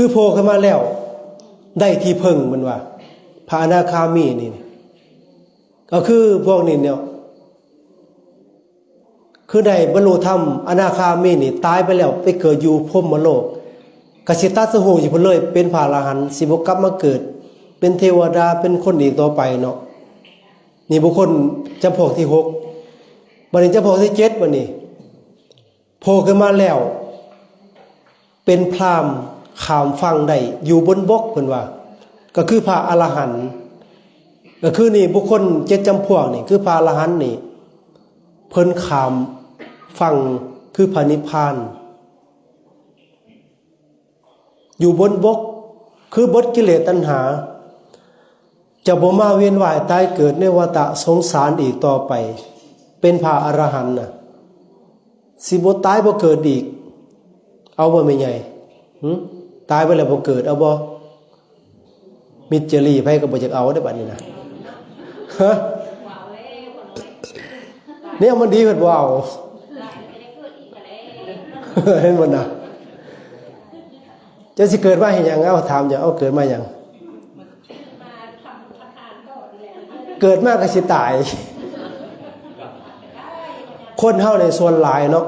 คือโผล่ขึ้นมาแล้วได้ที่พึ่งมันว่าพระอนาคามีนี่ก็คือพวกนี้เนี่ยคือได้บรรลุธรรมอนาคามีนี่ตายไปแล้วไปเกิดอยู่พรหมโลกกสิตัสหูอยู่เพิ่นเลยเป็นพระอรหันต์สิบ่กลับมาเกิดเป็นเทวดาเป็นคนอีกต่อไปเนาะนี่บุคคลจำพวกที่6บัดนี้จำพวกที่7บัดนี้โผล่ขึ้นมาแล้วเป็นพราหมณ์ข้ามฝั่งได้อยู่บนบกเพิ่นว่าก็คือพระอรหันต์ก็คือนี่บุคคล7จำพวกนี่คือพระอรหันต์นี่เพิ่นข้ามฝั่งคือพระนิพพานอยู่บนบกคือบทกิเลสตัณหาจะบ่มาเวียนว่ายตายเกิดในวัฏสงสารอีกต่อไปเป็นพระอรหันต์น่ะสิบ่ตายบ่เกิดอีกเอาบ่แม่ใหญ่ตายไปแล้วบ่เกิดเอาบ่มิจฉารีไผก็บ่จักเอาได้บัดนี้นะฮะเนี่ยมันดีเพิ่นบ่เอาเห็นบ่น่ะจะสิเกิดมาเฮ็ดหยังเอาถามอย่าเอาเกิดมาหยังเกิดมาก็สิตายคนเฮาในส่วนหลายเนาะ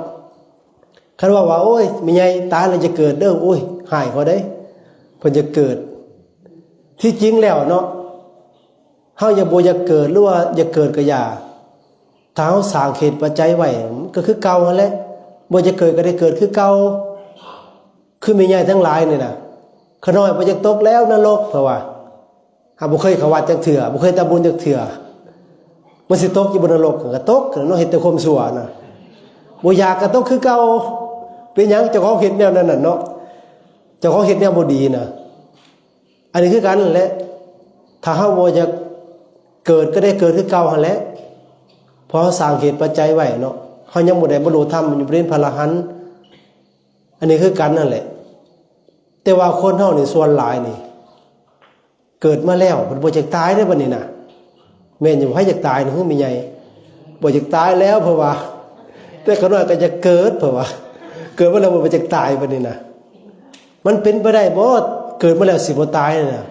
คันว่าโอ้ยแม่ใหญ่ตายแล้วจะเกิดเด้อโอ้ยหายเขาได้เพิ่นจะเกิดที่จริงแล้วเนาะเฮาอย่าบ่อยากเกิดหรือว่าอย่าเกิดก็อย่าถ้าเฮาสร้างเหตุปัจจัยไว้ก็คือเก่านั่นแหละบ่จะเกิดก็ได้เกิดคือเก่าคือแม่ใหญ่ทั้งหลายนี่น่ะขน้อยบ่จะตกแล้วนรกเพราะว่าหาบ่เคยเข้าวัดจักเทื่อบ่เคยทำบุญจักเทื่อมันสิตกอยู่บนนรกก็ตกเนาะเฮ็ดแต่ความชั่วน่ะบ่อยากก็ตกคือเก่าเป็นหยังเจ้าของเฮ็ดแนวนั้นน่ะเนาะเจ้าของเฮ็ดแนวบ่ดีน่ะอันนี้คือกันนั่นแหละถ้าเฮาบ่อยากเกิดก็ได้เกิดคือเก่าหั่นแหละเพราะสร้างเหตุปัจจัยไว้เนาะเฮายังบ่ได้บรรลุธรรมอยู่เป็นพระอรหันต์อันนี้คือกันนั่นแหละแต่ว่าคนเฮานี่ส่วนหลายนี่เกิดมาแล้วเพิ่นบ่อยากตายได้บัดนี้น่ะแม่นอยู่ให้อยากตายนี่คือมีใหญ่บ่อยากตายแล้วเพราะว่าแต่ขน้อยก็จะเกิดเพราะว่าเกิดมาแล้วบ่อยากตายบัดนี้น่ะมันเป็นไปได้บ่เกิดมาแล้วสิบ่ตายน่ะ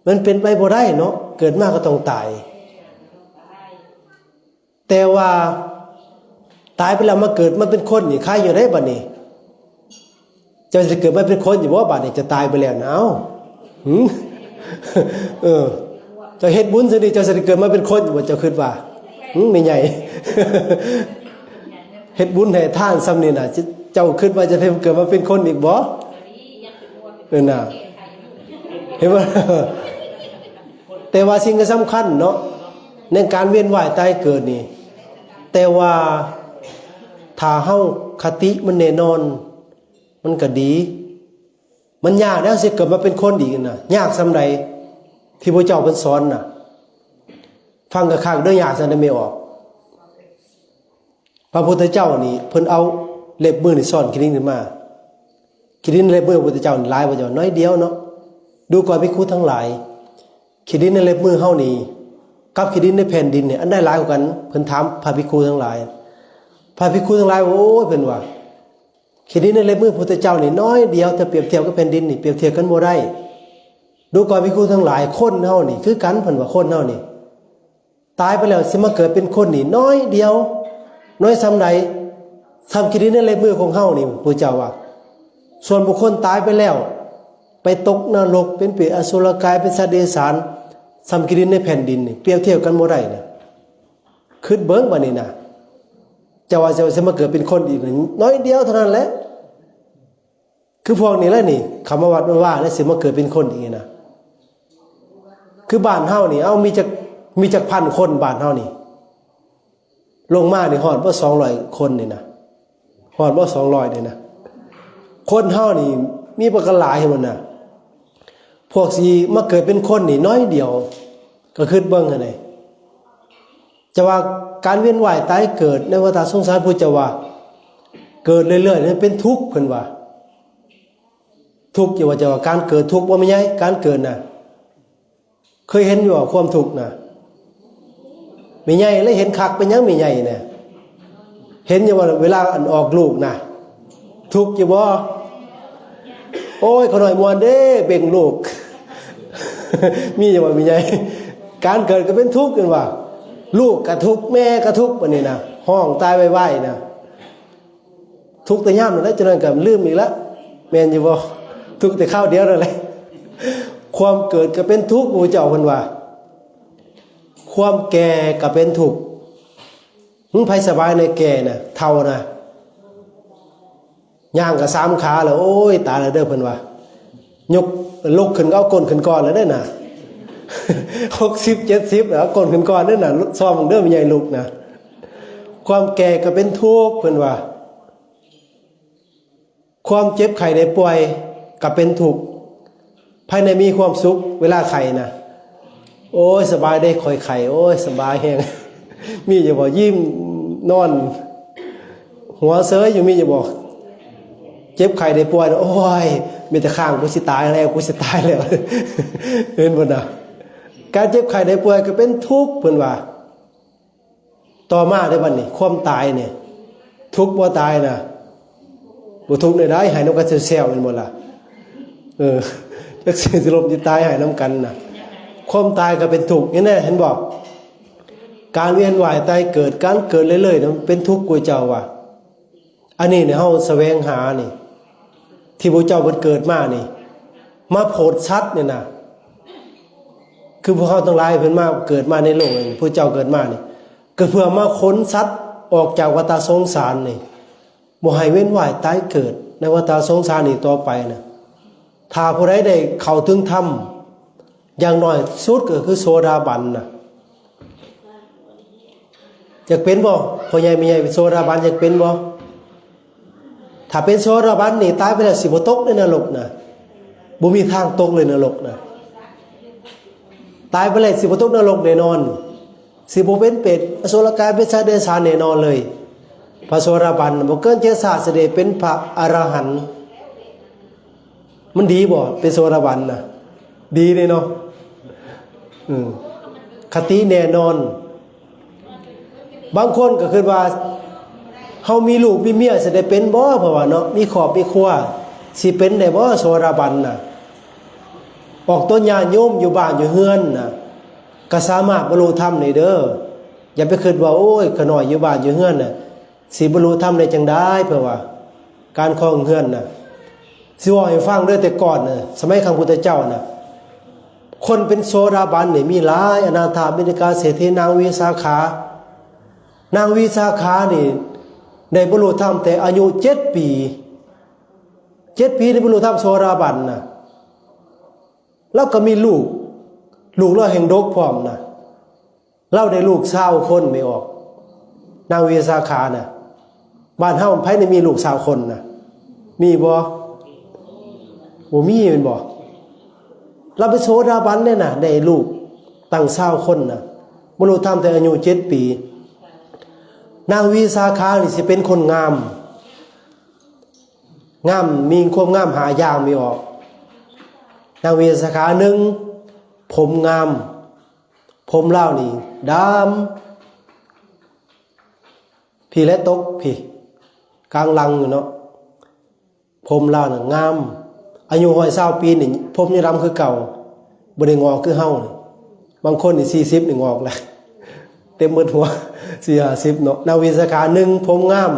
มันเป็นไปบ่ได้เนาะเกิดมาก็ต้องตายแต่ว่าตายไปแล้วมาเกิดมาเป็นคนนี่ใครอยู่ได้บัดนี้จะเกิดมาเป็นคนอยู่บ่บัดนี้จะตายไปแล้วนะเอ้าจะเฮ็ดบุญซะดิจะเกิดมาเป็นคนอยู่บ่เจ้าคิดว่าไม่ใหญ่ เฮ็ดบุญให้ทานซ้ำนี่น่ะเจ้าคิดว่าจะเกิดมาเป็นคนอีกบ่น่ะเห็นบ่ แต่ว่าสิ่งที่สำคัญเนาะในการเวียนว่ายตายเกิดนี่แต่ว่าถ้าเฮาคติมันแน่นอนมันก็ดีมันยากแล้วสิเกิดมาเป็นคนอีกน่ะยากส่ำใดที่พระเจ้าเพิ่นสอนน่ะฟังกะคักเด้อยากซั่นได้ไม่ออกพระพุทธเจ้านี่เพิ่นเอาเล็บมือนี่ซ่อนขี้ดินขึ้นมาขี้ดินเล็บมือพระพุทธเจ้านี่หลายบ่เจ้าน้อยเดียวเนาะดูก่อนภิกษุทั้งหลายขี้ดินในเล็บมือเฮานี่กับขี้ดินในแผ่นดินเนี่ยอันใดหลายกว่ากันเพิ่นถามพระภิกษุทั้งหลายพระภิกษุทั้งหลายโอ้ยเพิ่นว่าขี้ดินในเล็บมือพระพุทธเจ้านี่น้อยเดียวแต่เปรียบเทียบกับแผ่นดินนี่เปรียบเทียบกันบ่ได้ดูก่อนภิกษุทั้งหลายคนเฮานี่คือกันเพิ่นว่าคนเฮานี่ตายไปแล้วสิมาเกิดเป็นคนนี่น้อยเดียวน้อยส่ำใดส่ำขี้ดินในเล็บมือของเฮานี่พระเจ้าว่าส่วนบุคคลตายไปแล้วไปตกนรกเป็นเปรตอสุรกายเป็นสัตว์เดรัจฉานซ้ำขี้ดินในแผ่นดินนี่เปรียบเทียบกันบ่ได้เนี่ยคิดเบิ่งบัดนี้น่ะเจ้าว่าจะมาเกิดเป็นคนอีกน้อยเดียวเท่านั้นแหละคือพวกนี้แหละนี่คำว่าว่าแล้วสิมาเกิดเป็นคนอีกน่ะคือบ้านเฮานี่เอามีจักพันคนบ้านเฮานี่ลงมานี่ฮอดบ่200คนนี่นะฮอดบ่200นี่นะคนเฮานี่มีบ่กันหลายมันน่ะพวกสิมาเกิดเป็นคนนี่น้อยเดียวก็คิดเบิ่งหั่นน่ะจะว่าการเวียนว่ายตายเกิดในวัฏสงสารพุทธเจ้าว่าเกิดเรื่อยๆนี่เป็นทุกข์เพิ่นว่าทุกข์อยู่ว่าจะว่าการเกิดทุกข์บ่แม่นใหญ่การเกิดน่ะเคยเห็นอยู่ว่าความทุกข์น่ะแม่ใหญ่แล้วเห็นคักเป็นหยังแม่ใหญ่เนี่ยเห็นอยู่ว่าเวลาอันออกลูกน่ะทุกข์อยู่บ่ โอ้ยขน่อยมวนเด้เบ่งลูก มีอย่างว่ามีไงการเกิดก็เป็นทุกข์กันว่าลูกกระทุกข์แม่กระทุกข์วันนี้นะห้องตายไว้ๆนะทุกข์แต่ย่ำแล้วจนกับลืมอีกแล้วแม่นอยู่บ่ทุกข์แต่ข้าวเดียวนั่นแหละความเกิดก็เป็นทุกข์พระเจ้าเพิ่นว่าความแก่ก็เป็นทุกข์มึงไผสบายในแก่น่ะเท่านะย่างกับ3ขาแล้วโอ้ยตายแล้วเด้อเพิ่นว่ายกลุกขึ้นเอาก้นขึ้นก่อนแล้วเด้อน่ะ60 70แล้วก้นขึ้นก่อนเด้อน่ะซ้อมเด้อมีใหญ่ลุกนะความแก่ก็เป็นทุกข์เพิ่นว่าความเจ็บไข้ได้ป่วยก็เป็นทุกข์ภายในมีความสุขเวลาไข้นะโอ้ยสบายได้คอยไข้โอ้ยสบายแฮงมีอย่าบอกยิ้มนอนหัวเซ้ยอยู่มีอย่าบอกเจ็บไข้ได้ป่วยโอ้ยมีแต่ข้างกูสิตายแล้วกูสิตายแล้วเห็นบ่น่ะการเจ็บไข้ได้ป่วยก็เป็นทุกข์เพิ่นว่าต่อมาได้บัดนี้ความตายเนี่ยทุกข์บ่ตายน่ะบ่ทุกข์ได้หายนำกันแซวๆแม่นบ่ล่ะจักสิลมสิตายหายนำกันน่ะความตายก็เป็นทุกข์นี่แน่เห็นบ่การเวียนว่ายตายเกิดการเกิดเรื่อยๆมันเป็นทุกข์กว่าเจ้าว่ะอันนี้เนี่ยเฮาแสวงหานี่ที่พระเจ้าเพิ่นเกิดมานี่มาโพดชัดเนี่ยนะคือพวกเขาทั้งหลายเพิ่นมาเกิดมาในโลกนี่พระเจ้าเกิดมานี่ก็เพื่อมาค้นชัดออกจากวัฏสงสารนี่บ่ให้เวียนว่ายตายเกิดในวัฏสงสารนี่ต่อไปนะถ้าผู้ใดได้เข้าถึงธรรมอย่างน้อยสุดก็คือโสดาบันน่ะอยากเป็นบ่พ่อใหญ่แม่ใหญ่เป็นโสดาบันอยากเป็นบ่ถ้าเป็นโสดาบันนี่ตายไปแล้วสิบ่ตกในนรกนะบ่มีทางตกเลยนรกนะตายไปแล้วสิบ่ตกนรกแน่นอนสิบ่เป็นเปรตอสุรกายเป็นสัตว์เดรัจฉานแน่นอนเลยพระโสดาบันบ่เกินเจศาสด็จเป็นพระอรหันต์มันดีบ่เป็นโสดาบันน่ะดีเลยเนาะคติแน่นอนบางคนก็คิดว่าเฮามีลูกมีเมียสิได้เป็นบ่เพราะว่าเนาะมีครอบมีครัวสิเป็นได้บ่โสดาบันน่ะออกต้นญาติโยมอยู่บ้านอยู่เฮือนน่ะก็สามารถบรรลุธรรมได้เด้ออย่าไปคิดว่าโอ้ยขน้อยอยู่บ้านอยู่เฮือนน่ะสิบรรลุธรรมได้จังได๋เพราะว่าการครองเฮือนน่ะสิว่าให้ฟังเด้อแต่ก่อนน่ะสมัยครั้งพุทธเจ้าน่ะคนเป็นโสดาบันนี่มีหลายอนาถาบิณฑิกาเศรษฐีนางวิสาขานางวิสาขานี่ได้บรรลุธรรมแต่อายุ7 ปีได้บรรลุธรรมโสดาบันน่ะแล้วก็มีลูกเราแห่งดกพร้อมน่ะเราได้ลูก20 คนไม่ออกนางวิสาขาน่ะบ้านเฮาไผได้มีลูก20 คนน่ะมีบ่มีแม่นบ่เราไปโสดาบันเนี่ยน่ะได้ลูกตั้ง20 คนน่ะบรรลุธรรมแต่อายุ7 ปีนางวิสาขานี่สิเป็นคนงามมีความงามหายากไม่ออกนางวิสาขาหนึ่งผมงามผมเล่านี่ดำพี่และตกพี่กลางลังอยู่เนาะผมเล่าน่ะงามอายุ120 ปีนี่ผมนี่ดำคือเก่าบ่ได้งอกคือเฮาบางคนนี่40นี่งอกแล้วเต็มหมดหัว40เนาะนางวิสาขา1ผมงาม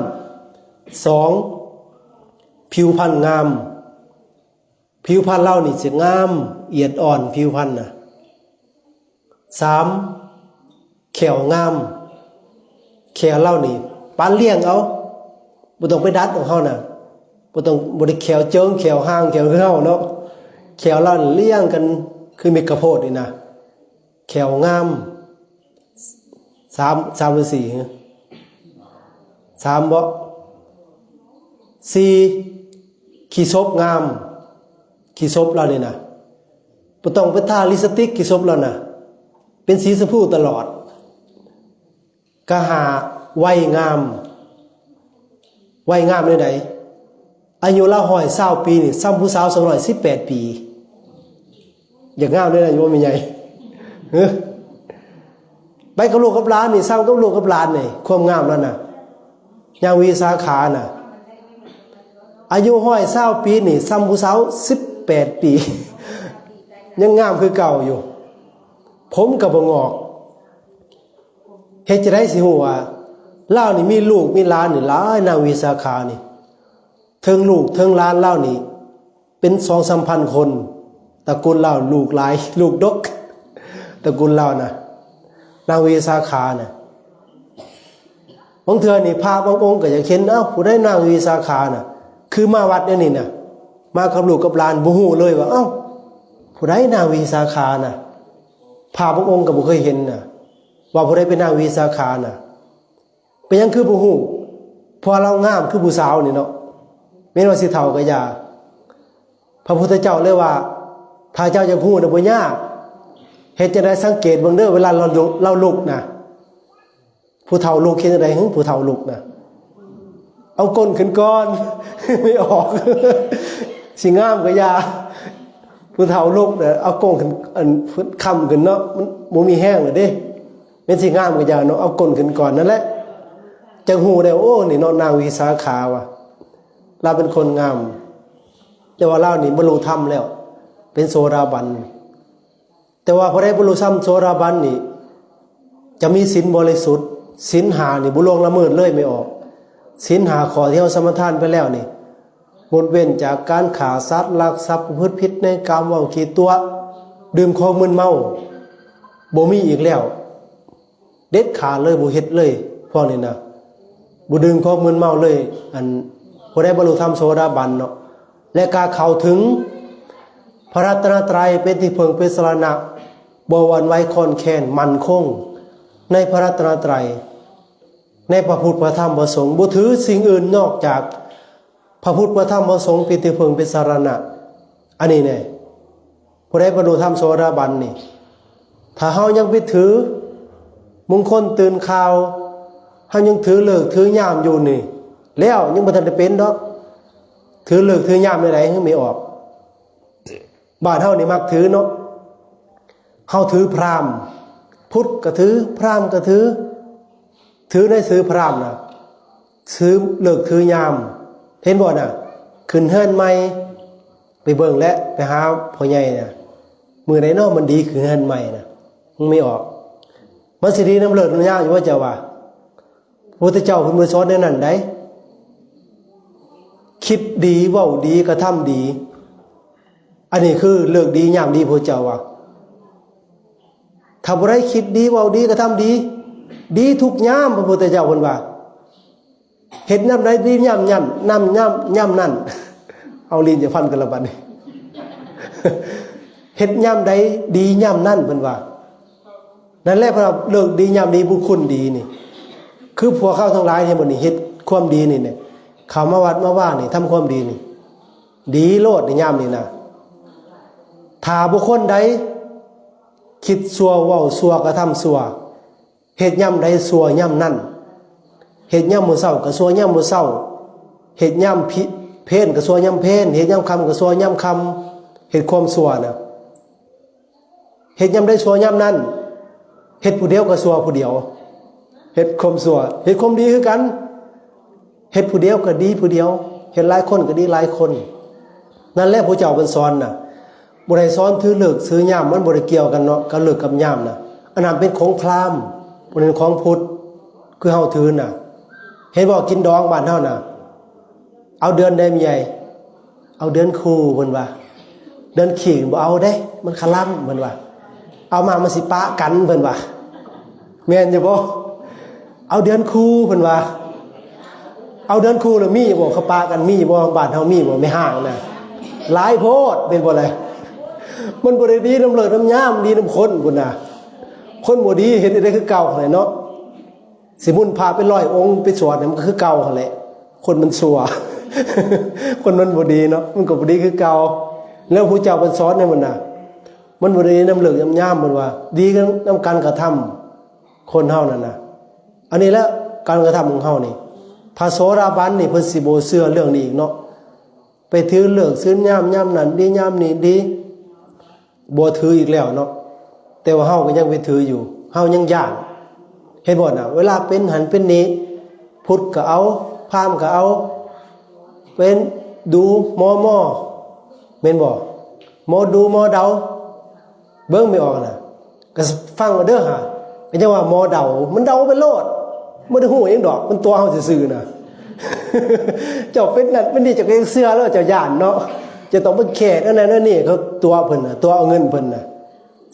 2ผิวพรรณงามผิวพรรณเรานี่สิงามเอียดอ่อนผิวพรรณน่ะ3แขวงามแขวเรานี่ปานเลี้ยงเอาบ่ต้องไปดัดของเฮาน่ะบ่ได้แขวเจิงแขวห่างแขวคือเฮาเนาะแขวเราเลี้ยงกันคือเม็ดกระโพดนี่นะแขวงาม3หรือ4 3บ่4ขี้ศพงามขี้ศพเรานี่นะบ่ต้องไปทาลิปสติกขี้ศพเราน่ะเป็นสีชมพูตลอดกะหาวัยงามได้ใดอายุเรา120 ปีนี่ซ้ำผู้สาว218 ปีอย่างงามเลยนะโยมใหญ่ไปกับลูกกับหลานนี่ซ้ำกับลูกกับหลานนี่ความงามแล้วน่ะอย่างวิสาขาน่ะ อายุ120 ปีนี่ซ้ำผู้สาว18 ปียังงามคือเก่าอยู่ผมก็บ่งอกเฮ็ดจะได้สิฮู้ว่าเล่านี่มีลูกมีหลานนี่หลายนางวิสาขานี่เทิงลูกเทิงหลานเล่านี่เป็น 2-3 พันคนตระกูลเล่าลูกหลายลูกดกตระกูลเล่านะนางวิสาขาน่ะบางเทื่อนี่พระบางองค์ก็อยากเห็นผู้ใดนางวิสาขาน่ะคือมาวัดนี่น่ะมากับลูกกับหลานบ่ฮู้เลยว่าผู้ใดนางวิสาขาน่ะพระบางองค์ก็บ่เคยเห็นน่ะว่าผู้ใดเป็นนางวิสาขาน่ะเป็นหยังคือบ่ฮู้เพราะเรางามคือผู้สาวนี่เนาะแม้นว่าสิเฒ่าก็อย่าพระพุทธเจ้าเลยว่าถ้าเจ้าจะฮู้น่ะบ่ยากเฮ็ดจังได๋สังเกตเบิ่งเด้อเวลาเราลุกน่ะผู้เฒ่าลุกเฮ็ดจังได๋ผู้เฒ่าลุกน่ะเอาก้นขึ้นก่อน ไม่ออก สิงามก็อย่าผู้เฒ่าลุกน่ะเอาก้นขึ้นค้ำขึ้นเนาะมันบ่มีแห้งเลยเด้แม่นสิงามก็อย่าเนาะเอาก้นขึ้นก่อนนั่นแหละจังฮู้ได้โอ้นี่เนาะนางวิสาขาว่ะเราเป็นคนงามแต่ว่าเรานี่บรรลุธรรมแล้วเป็นโสดาบันแต่ว่าพอได้บรรลุธรรมโสดาบันนี่จะมีศีลบริสุทธิ์ศีล5นี่บ่ล่วงละเมิดเลยไม่ออกศีล5ข้อที่เฮาสมาทานไปแล้วนี่งดเว้นจากการฆ่าสัตว์ลักทรัพย์ประพฤติผิดในกามเว้าขี้ตัวดื่มของมึนเมาบ่มีอีกแล้วเด็ดขาดเลยบ่เฮ็ดเลยพวกนี้นะบ่ดื่มของมึนเมาเลยอันพอได้บรรลุธรรมโสดาบันเนาะและการเข้าถึงพระรัตนตรัยเป็นที่พึ่งเป็นสรณะบ่หวั่นไหวคลอนแคลนมั่นคงในพระรัตนตรัยในพระพุทธพระธรรมพระสงฆ์บ่ถือสิ่งอื่นนอกจากพระพุทธพระธรรมพระสงฆ์เป็นที่พึ่งเป็นสรณะอันนี้แน่ผู้ใดบรรลุธรรมโสดาบันนี่ถ้าเฮายังไปถือมงคลตื่นข่าวเฮายังถือเลิกถือยามอยู่นี่แล้วยังบ่ทันได้เป็นดอกถือเลิกถือยามใดๆยังไม่ออกบ้านเฮานี่มักถือเนาะเฮาถือพราหมณ์พุทธก็ถือพราหมณ์ก็ถือในซื้อพราหมณ์น่ะซื้อเลิกถือยามเห็นบ่น่ะขึ้นเฮือนใหม่ไปเบิ่งและไปหาพ่อใหญ่น่ะมื้อใดเนาะมันดีขึ้นเฮือนใหม่น่ะมันไม่ออกมันสิดีนำเลิกนำยามอยู่ว่าเจ้าว่าพระพุทธเจ้าเพิ่นบ่สอนแนวนั้นได้คิดดีเว้าดีกระทำดีอันนี้คือเลิกดียามดีพระเจ้าว่าถ้าบ่ได้คิดดีเว้าดีกระทำดีดีทุกยามพระพุทธเจ้าเพิ่นว่าเฮ็ดยามใดดียามนั้นยามนั้นเอาลิ้นจะฟันกันละบัดนี้ เฮ็ดยามใดดียามนั้นเพิ่นว่านั่นแหละเพราะเลิกดียามดีบุญคุณดีนี่คือพวกเขาทั้งหลายเนี่ยบ่นี่เฮ็ดความดีนี่เนี่ยเข้ามาวัดมาว่านี่ทำความดีนี่ดีโลดในยามนี่นะถ้าบุคคลใดคิดชั่วเว้าชั่วกระทำชั่วเฮ็ดย่ำใดชั่วย่ำนั่นเฮ็ดย่ำมื้อเช้าก็ชั่วย่ำมื้อเช้าเฮ็ดย่ำเพลก็ชั่วย่ำเพลเฮ็ดย่ำค่ำก็ชั่วย่ำค่ำเฮ็ดความชั่วน่ะเฮ็ดย่ำใดชั่วย่ำนั่นเฮ็ดผู้เดียวก็ชั่วผู้เดียวเฮ็ดความชั่วเฮ็ดความดีคือกันเฮ็ดผู้เดียวก็ดีผู้เดียวเฮ็ดหลายคนก็ดีหลายคนนั่นแหละพระเจ้าเพิ่นสอนน่ะบ่ได้สอนถือเลิกซื้อยามมันบ่ได้เกี่ยวกันเนาะกับเลิกกับยามน่ะอันนั้นเป็นของพราหมณ์บ่เป็นของพุทธคือเฮาถือน่ะเห็นบ่กินดองบ้านเฮาน่ะเอาเดือนใดมีใหญ่เอาเดือนคู่เพิ่นว่าเดือนขี้บ่เอาเด้มันคลำเพิ่นว่าเอามามันสิปะกันเพิ่นว่าแม่นอยู่บ่เอาเดือนคู่เพิ่นว่าเอาเดือนคู่แล้วมีบ่เขาปากันมีบ่บ้านเฮามีบ่ไม่ห่างน่ะหลายโพดเป็นบ่อะไรมันบ่ได้ดีน้ำเลิศน้ำยามดีน้ำคนพุ่นน่ะคนบ่ดีเฮ็ดได้คือเก่าหั่นแหละเนาะสิมุ่นพาไป100องค์ไปสวดเนี่ยมันก็คือเก่าหั่นแหละคนมันชั่ว คนมันบ่ดีเนาะมันก็บ่ดีคือเก่าแล้วพระเจ้าเพิ่นสอนให้มันน่ะมันบ่ได้น้ำเลิศน้ำยามมันว่าดีกันนำการกระทำคนเฮานั่นน่ะอันนี้แหละการกระทำของเฮานี่พระโสดาบันนี่เพิ่นสิบ่เชื่อเรื่องนี้อีกเนาะไปถือเลิกซื้อยามนั้นดียามนี้ดีบ่ถืออีกแล้วเนาะแต่ว่าเฮาก็ยังไปถืออยู่เฮายังย่านเห็นบ่น่ะเวลาเป็นหันเป็นนี้พุทธก็เอาพราหมณ์ก็เอาเป็น ดูหมอแม่นบ่หมอดูหมอเดาเบิ่งไม่ออกน่ะก็ฟังเอาเด้อหาก็จังว่าหมอเดามันเดาไปโลดบ่ได้ฮู้หยังดอกมันตัวเฮาซื่อๆน่ะ เจ้าเป็นนั่นเป็นนี่เจ้าก็ยังเชื่อแล้วเจ้าย่านเนาะจะต้องเป็นแขกอันนั้นอันนี้เขาตัวเพิ่นน่ะตัวเอาเงินเพิ่นน่ะ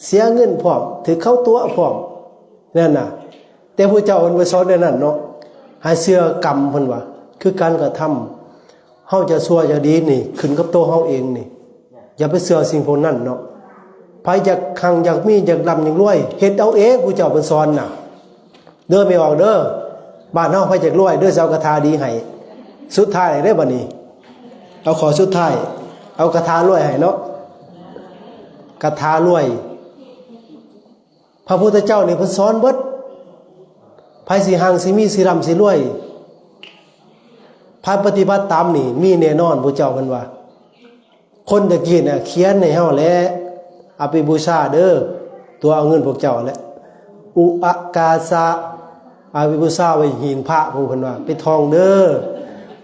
เสียเงินพร้อมถือเข้าตัวพร้อมนั่นน่ะแต่ผู้เจ้าเพิ่นบ่สอนในนั้นเนาะให้เชื่อกรรมเพิ่นว่าคือการกระทำเฮาจะชั่วจะดีนี่ขึ้นกับตัวเฮาเองนี่อย่าไปเชื่อสิ่งพวกนั้นเนาะไผอยากคังอยากมีอยากร่ำอยากรวยเฮ็ดเอาเองผู้เจ้าเพิ่นสอนน่ะเด้อไม่ออกเด้อบ้านเฮาไผอยากรวยเด้อสิเอากระทาดีให้สุดท้ายได้บัดนี้เอาขอสุดท้ายเอากระทารวยให้เนาะกระทารวยพระพุทธเจ้านี่เพิ่นสอนเบิดไผสิหังสิมีสิร่ำสิรวยพระปฏิบัติตามนี่มีแน่นอนพระเจ้าเพิ่นว่าคนตะกี้น่ะเขียนให้เฮาแหละเอาไปบูชาเด้อตัวเอาเงินพวกเจ้าแหละอุปกาสะเอาไปบูชาไว้หิ้งพระผู้เพิ่นว่าไปทองเด้อ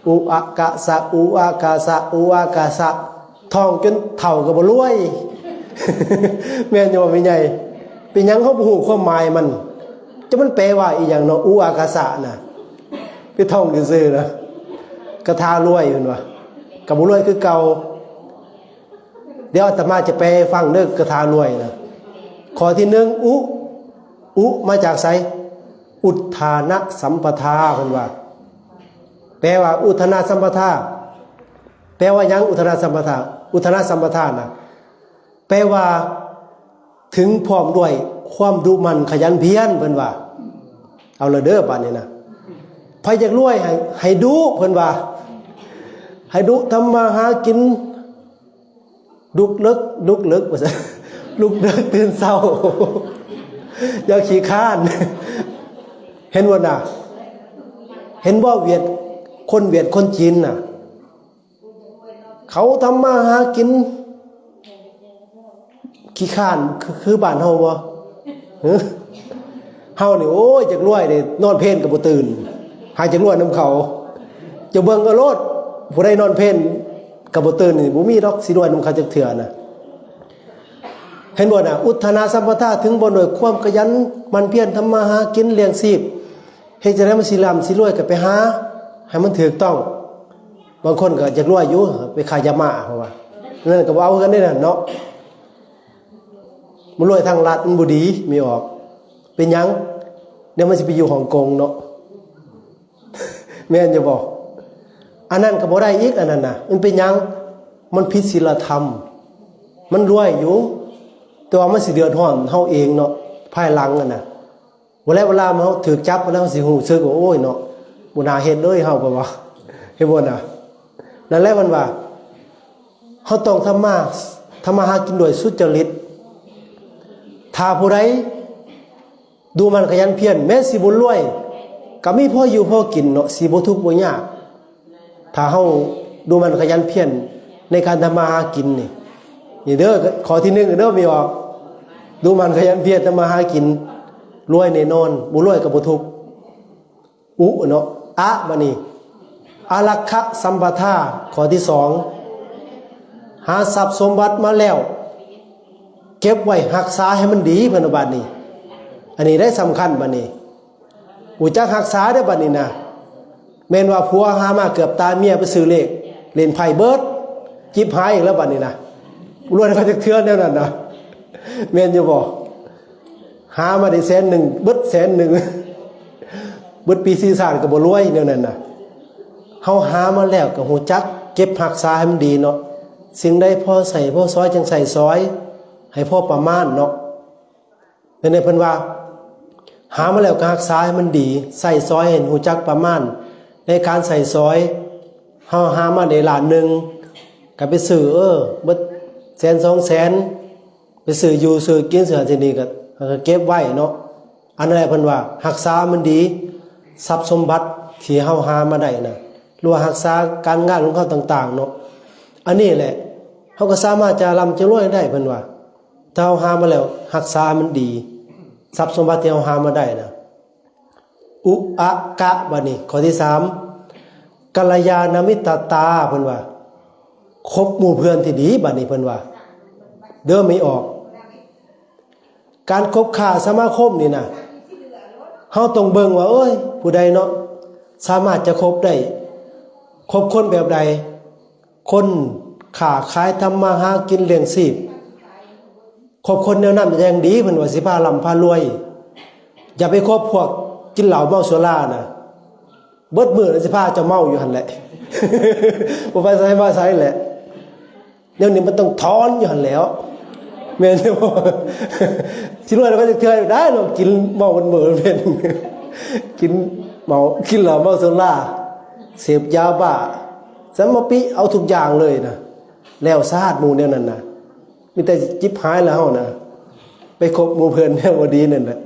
อุปกาสะอุปกาสะอุปกาสะทองจนเฒ่าก็บ่รวย แม่นอยู่ว่าไม่ใหญ่เป็นหยังเฮาบ่ฮู้ความหมายมันจะมันแปลว่าอีหยังเนาะอุปกาสะน่ะไปท่องซื่อๆนะกระทารวยเพิ่นว่าก็บ่รวยคือเก่าเดี๋ยวอาตมาจะแปลให้ฟังเด้อกระทารวยนะข้อที่1อุมาจากไสอุทธานะสัมปทาเพิ่นว่าแปลว่าอุทธานะสัมปทาแปลว่าหยังอุทธานะสัมปทาอุทธานะสัมปทาน่ะแปลว่าถึงพร้อมด้วยความดุมันขยันเพียรเพิ่นว่าเอาละเด้อบัดนี้นะไผอยากรวยให้ดุเพิ่นว่าให้ดุทำมาหากินลุกเลิกว่าซั่นลุกเลิกตื่นเช้าอย่าขี้คร้านเห็นบ่น่ะเห็นบ่คนเวียดคนจีนน่ะเขาทำมาหากินขี้คร้านคือบ้านเฮาบ่เฮานี่โอ้ยจักรวยนี่นอนเพลนก็บ่ตื่นหาจักรวยนำเขาจะเบิ่งเอาโลดผู้ใดนอนเพลนก็บ่ตื่นนี่บ่มีดอกสิรวยนำเขาจักเทื่อน่ะเห็นบ่น่ะอุทธานะสัมปทาถึงบ่ด้วยความขยันมันเพียรทำมาหากินเลี้ยงชีพเฮ็ดจังได๋มันสิร่ำสิรวยก็ไปหาให้มันถูกต้องบางคนก็จักรวยอยู่ไปขายยาม่าเพราะว่านั่นก็บ่เอากันได้นั่นเนาะมันรวยทางรัฐมันบ่ดีมีออกเป็นหยังเดี๋ยวมันสิไปอยู่ฮ่องกงเนาะ แม่นจะบอกอันนั้นก็บ่ได้อีกอันนั้นน่ะมันเป็นหยังมันผิดศีลธรรมมันรวยอยู่แต่ว่ามันสิเดือดร้อนเฮาเองเนาะภายหลังนั่นน่ะเวลาเฮาถูกจับแล้วสิฮู้สึกว่าโอ้ยเนาะบ่น่าเฮ็ดเลยเฮาก็ว่าเฮ็ดบ่น่ะนั่นแหละมันว่าเฮาต้องทำมาหากินด้วยสุจริตถ้าผู้ใดดูมันขยันเพียรแม้สิบ่รวยก็มีพออยู่พอกินเนาะสิบ่ทุกข์บ่ยากถ้าเฮาดูมันขยันเพียรในการทำมาหากินนี่เด้อข้อที่1เด้อมีออกดูมันขยันเพียรทำมาหากินรวยแน่นอนบ่รวยก็บ่ทุกข์อุเนาะอะบัดนี้อารักขะสัมปทาข้อที่2หาทรัพย์สมบัติมาแล้วเก็บไว้รักษาให้มันดีเพิ่นว่าบัดนี้อันนี้ได้สำคัญบัดนี้อูจักรักษาได้บัดนี้นะแม่นว่าผัวหามาเกือบตายเมียไปซื้อเลขเล่นไพ่เบิดจิบหายอีกแล้วบัดนี้นะรวยเขาจักเทื่อแนวนั้นนะแม่นอยู่บ่หามาได้100,000เบิด100,000เบิดปีซีซ่านก็บ่รวยแนวนั้นน่ะเฮาหามาแล้วก็ฮู้จักเก็บรักษาให้มันดีเนาะสิ่งใดพอใส่พอซอยจังใส่ซอยให้พอประมาณเนาะเป็นเพิ่นว่าหามาแล้วก็รักษาให้มันดีใส่ซอยให้ฮู้จักประมาณในการใส่ซอยเฮาหามาได้ล้านนึงก็ไปซื้อเบิด100,000-200,000ไปซื้ออยู่ซื้อกินซื้อที่นี่ก็เก็บไว้เนาะอันนั้นเพิ่นว่ารักษามันดีทรัพย์สมบัติที่เฮาหามาได้น่ะหรือว่ารักษาการงานของเขาต่างๆเนาะอันนี้แหละเฮาก็สามารถจะร่ำจะรวยได้เพิ่นว่าถ้าเฮาหามาแล้วรักษามันดีทรัพย์สมบัติที่เฮาหามาได้น่ะอุอะกะบัดนี้ข้อที่3กัลยาณมิตรตาเพิ่นว่า คบหมู่เพื่อนที่ดีบัดนี้เพิ่นว่าเดิมไม่ออกการคบค้าสมาคมนี่นะเฮาต้องเบิ่งว่าเอ้ยผู้ใดเนาะสามารถจะคบได้คบคนแบบใดคนค้าขายทำมาหากินเลี้ยงชีพคบคนแนวนั้นอย่างดีเพิ่นว่าสิพาร่ำพารวยอย่าไปคบพวกกินเหล้าเมาสุราน่ะเบิดมื้อสิพาเจ้าเมาอยู่หั่นแหละ บ่ไปไสมาไสแหละเดี๋ยวนี้มันต้องถอนอยู่หั่นแหล้วแม่นบ่ สิรวยแล้วก็จะเทื่อได้เนาะกินเมามื้อๆเป็น กินเมากินเหล้าเมาสุราเสพยาบ้าสมปิเอาทุกอย่างเลยนะแล้วซาดหมู่แนวนั้นน่ะมีแต่จิบหายแล้วเฮานะไปคบหมู่เพื่อนแนวบ่ดีนั่นน่ะ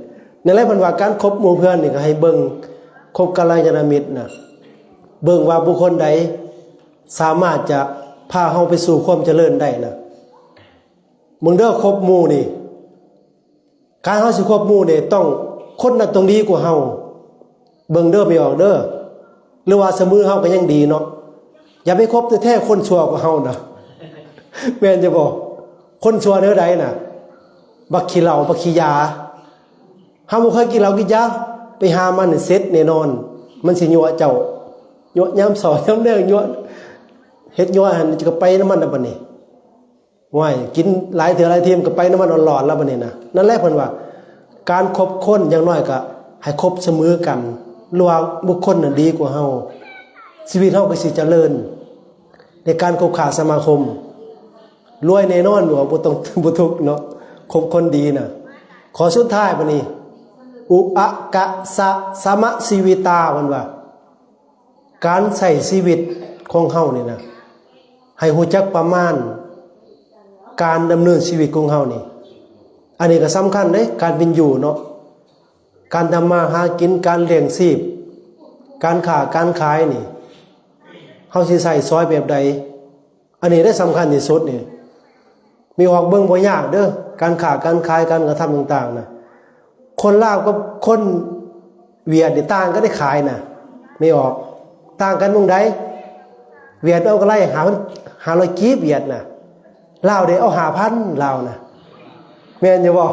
นั่นแหละเพิ่นว่าการคบหมู่เพื่อนนี่ก็ให้เบิ่งคบกัลยาณมิตรน่ะเบิ่งว่าบุคคลใดสามารถจะพาเฮาไปสู่ความเจริญได้น่ะมึงเด้อคบหมู่นี่การเฮาสิคบหมู่นี่ต้องคนนั้นต้องดีกว่าเฮาเบิ่งเด้อไม่ออกเด้อหรือว่าเสมอเฮาก็ยังดีเนาะอย่าไปคบแต่แท้คนชั่วกว่าเฮานะแม่นจะบอกคนชั่วแนวใดน่ะบักขี้เหล้าบักขี้ยาเฮาบ่เคยกินเหล้ากินยาไปหามันเสร็จแน่นอนมันสิยั่วเจ้ายั่วยามเช้ายามแลงยั่วเฮ็ดยั่วหั่นจะก็ไปน้ำมันน่ะบัดนี้ว้ายกินหลายเทื่อหลายทีมก็ไปน้ำมันอ่อนๆแล้วบัดนี้นะนั่นแหละเพิ่นว่าการคบคนอย่างน้อยก็ให้คบเสมอกันหรือว่าบุคคลน่ะดีกว่าเฮาชีวิตเฮาก็สิเจริญในการคบค้าสมาคมรวยแน่นอนบ่บ่ต้องบ่ทุกข์เนาะคบคนดีน่ะขอสุดท้ายบัดนี้อุอะกะสะสมะชีวิตามันว่าการใช้ชีวิตของเฮานี่นะให้รู้จักประมาณการดำเนินชีวิตของเฮานี่อันนี้ก็สำคัญเด้การเป็นอยู่เนาะการทำมาหากินการเลี้ยงชีพการค้าการขายนี่เฮาสิใช้ซอยแบบใดอันนี้ได้สำคัญที่สุดนี่มีออกเบิ่งบ่ยากเด้อการค้าการขายการกระทำต่างๆน่ะคนลาวกับคนเวียดนี่ต่างกันได้ขายน่ะไม่ออกต่างกันตรงใดเวียดเอาก็ไล่500กีบเวียดน่ะลาวได้เอา 5,000 ลาวน่ะแม่นอยู่บ่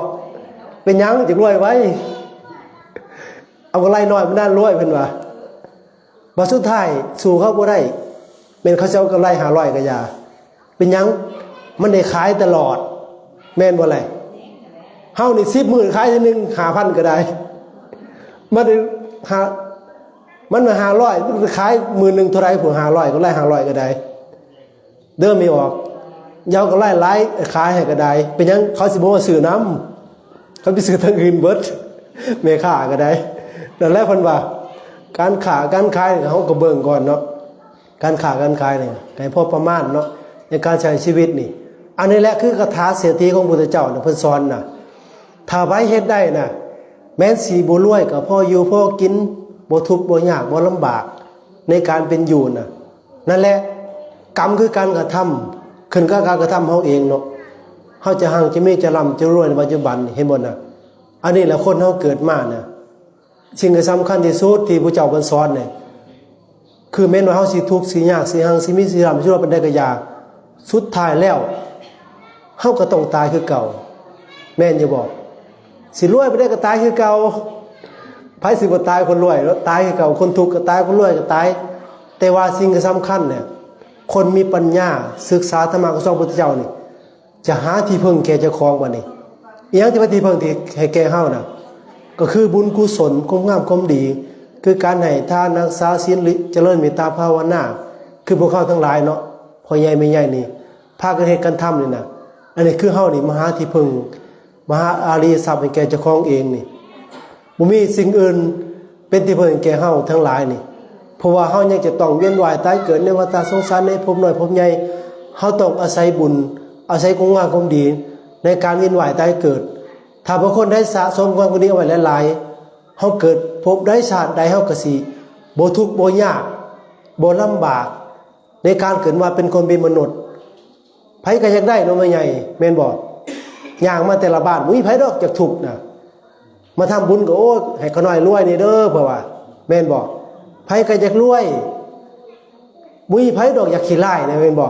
เป็นหยังจึงรวยไว้เอาก็ไล่น้อยมันด้านรวยเพิ่นว่าบ่สุดท้ายสู้เขาบ่ได้แม่นเขาสิเอาก็ไล่500ก็อย่าเป็นหยังมันได้ขายตลอดแม่นบ่ล่ะเฮานี่10มื้อขายทีนึง 5,000 ก็ได้มันได้มันมา500มันขายมื้อนึงเท่าไหร่ผู้500ก็ไล่500ก็ได้เด้อไม่ออกยาวก็ไล่หลายขายให้ก็ได้เป็นหยังเขาสิบ่มาซื้อน้ำเขาไปซื้อทางอื่นเบิดแม่ค้าก็ได้นั่นแหละเพิ่นว่าการค้าการขายเฮาก็เบิ่งก่อนเนาะการค้าการขายนี่ให้พอประมาณเนาะในการใช้ชีวิตนี่อันนี้แหละคือคาถาเศรษฐีของพุทธเจ้าน่ะเพิ่นสอนน่ะถ้าไว้เฮ็ดได้น่ะแม้นสิบ่รวยก็พออยู่พอกินบ่ทุกข์บ่ยากบ่ลำบากในการเป็นอยู่น่ะนั่นแหละกรรมคือการกระทำขึ้นกับการกระทำเฮาเองเนาะเฮาจะหั่งจะมีจะร่ำจะรวยในปัจจุบันเห็นบ่น่ะอันนี้แหละคนเฮาเกิดมาน่ะสิ่งที่สำคัญที่สุดที่พระเจ้าเพิ่นสอนเนี่ยคือแม้นว่าเฮาสิทุกข์สิยากสิหั่งสิมีสิร่ำสิรวยปานใดก็อยากสุดท้ายแล้วเฮาก็ต้องตายคือเก่าแม่นอยู่บ่สิรวยไปได้ก็ตายคือเก่าไผสิบ่ตายคนรวยแล้วตายคือเก่าคนทุกข์ก็ตายคนรวยก็ตายแต่ว่าสิ่งที่สำคัญเนี่ยคนมีปัญญาศึกษาธรรมะของพระพุทธเจ้านี่จะหาที่พึ่งแก่เจ้าของบัดนี้อีหยังที่ว่าที่พึ่งที่ให้แก่เฮาน่ะก็คือบุญกุศลความงามความดีคือการให้ทานรักษาศีลเจริญเมตตาภาวนาคือพวกเขาทั้งหลายเนาะพ่อใหญ่แม่ใหญ่นี่พากันเฮ็ดกันทำนี่น่ะอันนี้คือเฮานี่มหาที่พึ่งมหาอาริยทรัพย์ให้แก่เจ้าของเองนี่บ่มีสิ่งอื่นเป็นที่พึ่งแก่เฮาทั้งหลายนี่เพราะว่าเฮายังจะต้องเวียนว่ายตายเกิดในวัฏสงสารในภพน้อยภพใหญ่เฮาต้องอาศัยบุญอาศัยคุณงามความดีในการเวียนว่ายตายเกิดถ้าบางคนได้สะสมความดีเอาไว้หลายๆเฮาเกิดพบได้ชาติใดเฮาก็สิบ่ทุกข์บ่ยากบ่ลำบากในการเกิดมาเป็นคนเป็นมนุษย์ไผก็อยากได้เนาะแม่ใหญ่แม่นบ่ย่างมาแต่ละบ้านบ่มีไผดอกจักทุกข์น่ะมาทำบุญก็โอ้ให้เขาน้อยรวยนี่เด้อเพราะว่าแม่นบ่ไผก็อยากรวยบ่มีไผดอกอยากขี้ร้ายนะแม่นบ่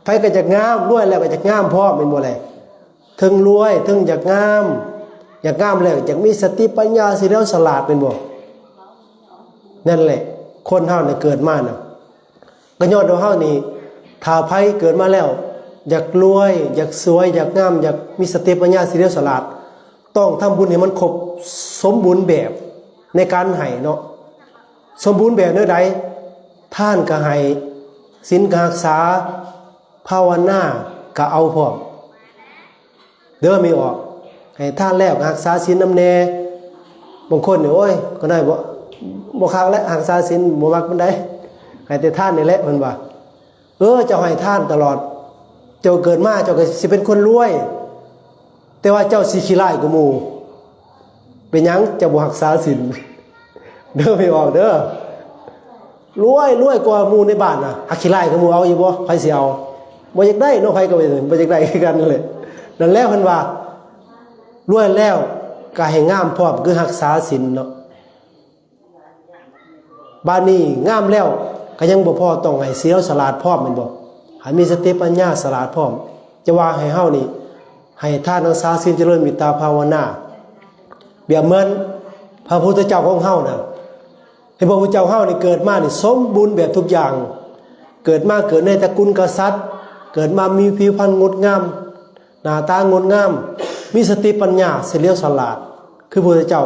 ไผ ก็จะงามรวยแล้วก็จะงามพร้อมเป็นบ่แลถึงรวยถึงอยากงามอยากงามแล้วอยากมีสติปัญญาสิแล้วฉลาดเป็นบ่นั่นแหละคนเฮาเนี่ยเกิดมาน่ะก็ย้อนว่าเฮานี่ถ้าไผเกิดมาแล้วอยากรวยอยากสวยอยากงามอยากมีสติปัญญาสิแล้วฉลาดต้องทำบุญให้มันครบสมบูรณ์แบบในการให้เนาะสมบูรณ์แบบเนื้อใดท่านก็ให้ศีลก็รักษาภาวนาก็เอาพร้อมเด้อมีออกให้ท่านแล้วรักษาศีลนำแน่บางคนเนี่ยโอ้ยก็ได้บ่คักและรักษาศีลบ่มักปานใดให้แต่ท่านนี่แหละเพิ่นว่าเจ้าให้ท่านตลอดเจ้าเกิดมาเจ้าก็สิเป็นคนรวยแต่ว่าเจ้าสิขี้ร้ายกว่าหมู่เป็นหยังเจ้าบ่รักษาศีลเด้อไม่ออกเด้อรวยกว่าหมู่ในบ้านน่ะหักขี้ร้ายกว่าหมู่เอาอยู่บ่ใครสิเอาบ่อยากได้เนาะใครก็บ่อยากได้คือกันนั่นแหละนั่นแล้วเพิ่นว่ารวยแล้วก็ให้งามพร้อมคือรักษาศีลเนาะบ้านนี้งามแล้วก็ยังบ่พอต้องให้เสียวฉลาดพร้อมแม่นบ่ให้มีสติปัญญาฉลาดพร้อมจะว่าให้เฮานี่ให้ทานรักษาศีลเจริญเมตตาภาวนาเปรียบเหมือนพระพุทธเจ้าของเฮาน่ะให้พระพุทธเจ้าเฮานี่เกิดมานี่สมบูรณ์แบบทุกอย่างเกิดมาเกิดในตระกูลกษัตริย์เกิดมามีผิวพรรณงดงามหน้าตางดงามมีสติปัญญาเฉลียวฉลาดคือพระพุทธเจ้า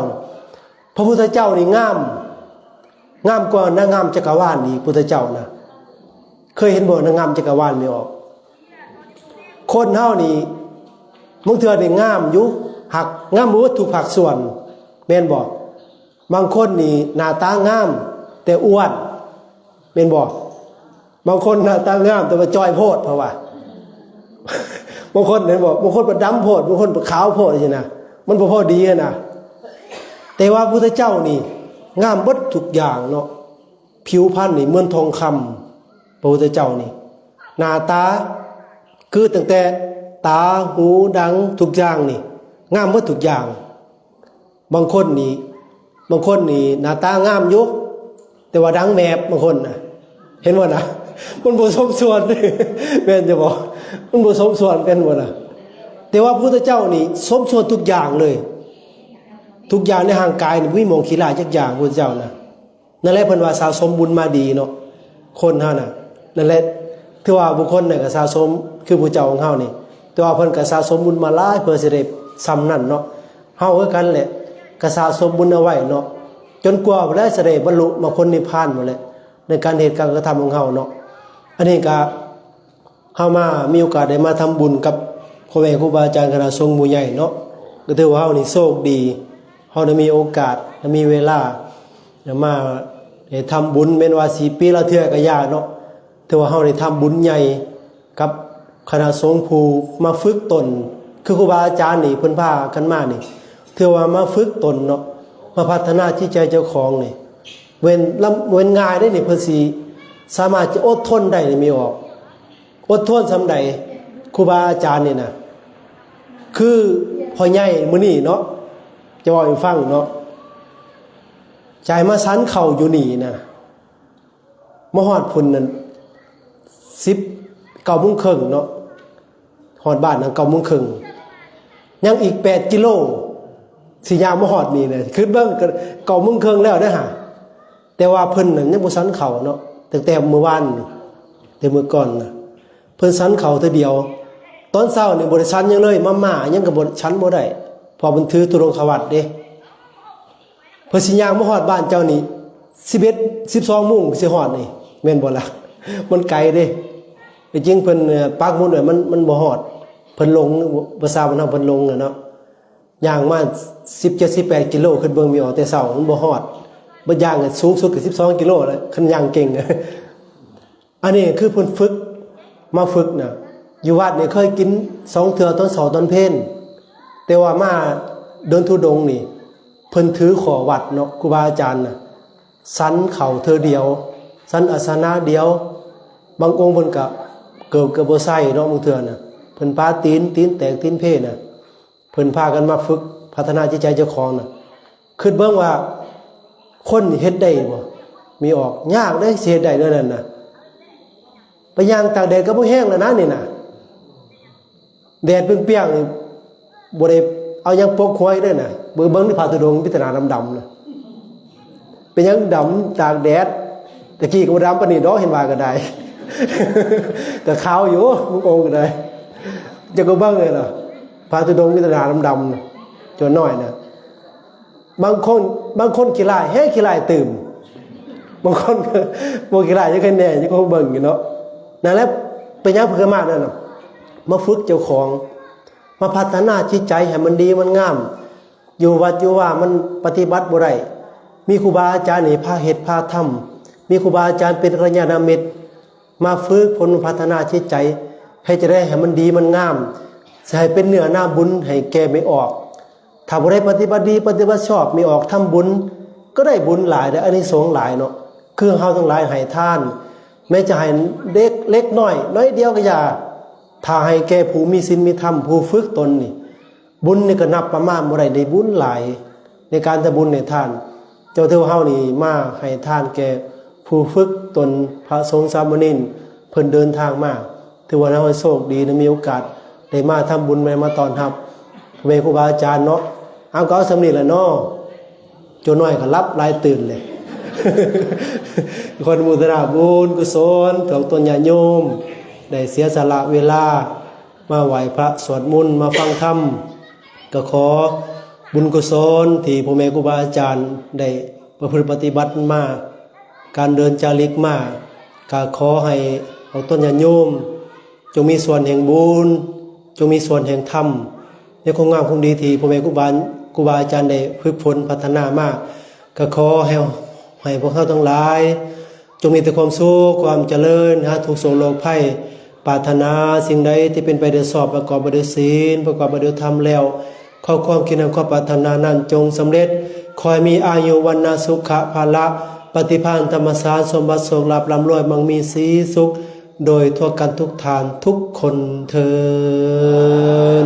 พระพุทธเจ้านี่งามกว่านางงามจักรวาลอีกพุทธเจ้านะเคยเห็นบ่นางงามจักรวาลไม่ออกคนเฮานี่บางเทื่อนี่งามอยู่หักงามบ่ทุกภาคส่วนแม่นบ่บางคนนี่หน้าตางามแต่อ้วนแม่นบ่บางคนหน้าตางามแต่ว่าจ้อยโพดเพราะว่าบางคนเห็นบ่บางคนบ่ดำโพดบางคนบ่ขาวโพดจังซี่นะมันบ่พอดีนะแต่ว่าพุทธเจ้านี่งามเบิดทุกอย่างเนาะผิวพรรณนี่เหมือนทองคำพระพุทธเจ้านี่หน้าตาคือตั้งแต่ตาหูดังทุกอย่างนี่งามเบิดทุกอย่างบางคนนี่หน้าตางามอยู่แต่ว่าดังแมบบางคนน่ะเห็นบ่น่ะมันบ่สมส่วนแม่นจะบอกมันบ่สมส่วนกันบ่น่ะแต่ว่าพระพุทธเจ้านี่สมส่วนทุกอย่างเลยทุกอย่างในร่างกายนี่บ่มีหมองขี้ลายจักอย่างพระพุทธเจ้าน่ะนั่นแหละเพิ่นว่าสะสมบุญมาดีเนาะคนเฮาน่ะนั่นแหละถือว่าบุคคลน่ะก็สะสมคือพระเจ้าของเฮานี่แต่ว่าเพิ่นก็สะสมบุญมาหลายเพื่อสิได้ซ้ำนั่นเนาะเฮาคือกันแหละก็สะสมบุญเอาไว้เนาะจนกว่าบ่ได้สิได้บรรลุมรรคผลนิพพานหมดแหละในการเหตุการกระทำของเฮาเนาะอันนี้ก็เฮามามีโอกาสได้มาทำบุญกับพ่อแม่ครูบาอาจารย์คณะสงฆ์หมู่ใหญ่เนาะก็ถือว่าเฮานี่โชคดีเฮาได้มีโอกาสได้มีเวลามาได้ทำบุญแม้นว่า4ปีละเทื่อก็ยากเนาะถือว่าเฮาได้ทำบุญใหญ่กับคณะสงฆ์ผู้มาฝึกตนคือครูบาอาจารย์นี่เพิ่นพากันมานี่ถือว่ามาฝึกตนเนาะมาพัฒนาจิตใจเจ้าของนี่เว้นง่ายได้นี่เพิ่นสิสามารถจะอดทนได้นี่มีออกอดทนส่ำใดครูบาอาจารย์นี่นะคือพ่อใหญ่มื้อนี้เนาะจะเว้าให้ฟังเนาะใจมาสันเข้าอยู่นี่นะมาฮอดพุ่นนั่น9:30 นเนาะฮอดบ้านนั่น9:30 นยังอีก8 กิโลสิย่างมาฮอดนี่นะคือเบิ่ง9:30 นแล้วเด้อหาแต่ว่าเพิ่นนั่นยังบ่สันเข้าเนาะตั้งแต่เมื่อวานนี่แต่เมื่อก่อนน่ะเพิ่นสันเข้าแต่เดียวตอนเช้านี่บ่ได้สันหยังเลยม่ายังก็บ่ชันบ่ได้เพราะมันถือตุรงควัตรเด้เพิ่นสิย่างมาฮอดบ้านเจ้านี่11 12 โมงสิฮอดนี่แม่นบ่ล่ะมันไกลเด้จริงเพิ่นปักหมุดไว้มันบ่ฮอดเพิ่นลงภาษาบ้านเฮาเพิ่นลงน่ะเนาะย่างมา17-18 กิโลขึ้นเบิ่งมีออกแต่เช้ามันบ่ฮอดบ่ย่างก็สูงสุดก็12 กิโลแล้วคันย่างเก่งอันนี้คือเพิ่นฝึกมาฝึกน่ะอยู่วัดนี่เคยกิน2 เทื่อตอนเช้าตอนเพลแต่ว่ามาเดินธุดงค์นี่เพิ่นถือขอวัดเนาะครูบาอาจารย์น่ะสันเข่าเธอเดียวสันอาสนะเดียวบางองค์เพิ่นก็เกิบบ่ใส่เนาะบางเทื่อน่ะเพิ่นปาตีนแตกตีนเพน่ะเพิ่นพากันมาฝึกพัฒนาจิตใจเจ้าของน่ะคิดเบิ่งว่าคนเฮ็ดได้บ่มีออกยากได้สิเฮ็ดได้เด้อนั่นน่ะ ไปย่างตากแดดก็บ่แห้งแล้วนะนี่น่ะแดดเปรี้ยงๆนี่บ่ได้เอาหยังปกหัวให้เด้อน่ะเบิ่งที่พระธุดงค์พิจารณาดำๆน่ะเป็นหยังดำตากแดดตะกี้ก็บ่ดำปานนี้ดอกเห็นว่าก็ได้ ก็ขาวอยู่มึงองค์ก็ได้จะก็เบิ่งเลยล่ะพระธุดงค์พิจารณาดำๆน่ะจนน้อยน่ะบางคนขี้ร้ายแฮงขี้ร้ายตื่มบางคนบ่ขี้ร้ายจังได๋แน่จังก็เบิ่งอยู่เนาะนั่นแหละเป็นหยังเพิ่นมานั่นน่ะมาฝึกเจ้าของมาพัฒนาจิตใจให้มันดีมันงามอยู่วัดอยู่ว่ามันปฏิบัติบ่ได้มีครูบาอาจารย์นี่พาเฮ็ดพาทำมีครูบาอาจารย์เป็นกัลยาณมิตรมาฝึกฝนพัฒนาจิตใจให้จะได้ให้มันดีมันงามสิให้เป็นเนื้อหน้าบุญให้แก่ไม่ออกถ้าบ่ได้ปฏิบัติดีปฏิบัติชอบมีออกทำบุญก็ได้บุญหลายได้อานิสงส์หลายเนาะคือเฮาทั้งหลายให้ทานแม้จะให้เด็กเล็กน้อยเดียวก็อย่าถ้าให้แก่ผู้มีศีลมีธรรมผู้ฝึกตนนี่บุญนี่ก็นับประมาณบ่ได้บุญหลายในการทำบุญในทานเจ้าเท่าเฮานี่มาให้ทานแก่ผู้ฝึกตนพระสงฆ์สามเณรเพิ่นเดินทางมาถือว่าเราโชคดีนะมีโอกาสได้มาทำบุญมาต้อนรับเวครูบาอาจารย์เนาะเอาก็เอาสำนี้แหละเนาะโจน้อยก็รับหลายตื่นเลย คนมุทนาบุญกุศลของตนญาโยมได้เสียสละเวลามาไหว้พระสวดมนต์มาฟังธรรมก็ขอบุญกุศลที่พ่อแม่ครูบาอาจารย์ได้ประพฤติปฏิบัติมาการเดินจาริกมาก็ขอให้ของตนญาโยมจงมีส่วนแห่งบุญจงมีส่วนแห่งธรรมในความงามความดีที่พ่อแม่ครูบาอาจารย์ได้ฝึกฝนพัฒนามาก็ขอให้พวกเขาทั้งหลายจงมีแต่ความสุขความเจริญทุกโศกโรคภัยปรารถนาสิ่งใดที่เป็นไปด้วยชอบประกอบไปด้วยศีลประกอบไปด้วยธรรมแล้วข้อความคิดข้อปรารถนานั้นจงสำเร็จคอยมีอายุวันนาสุขะภาละปฏิภาณธรรมสารสมบัติโสกลาภร่ำรวยมั่งมีสีสุขโดยทั่วกันทุกทานทุกคนเทอญ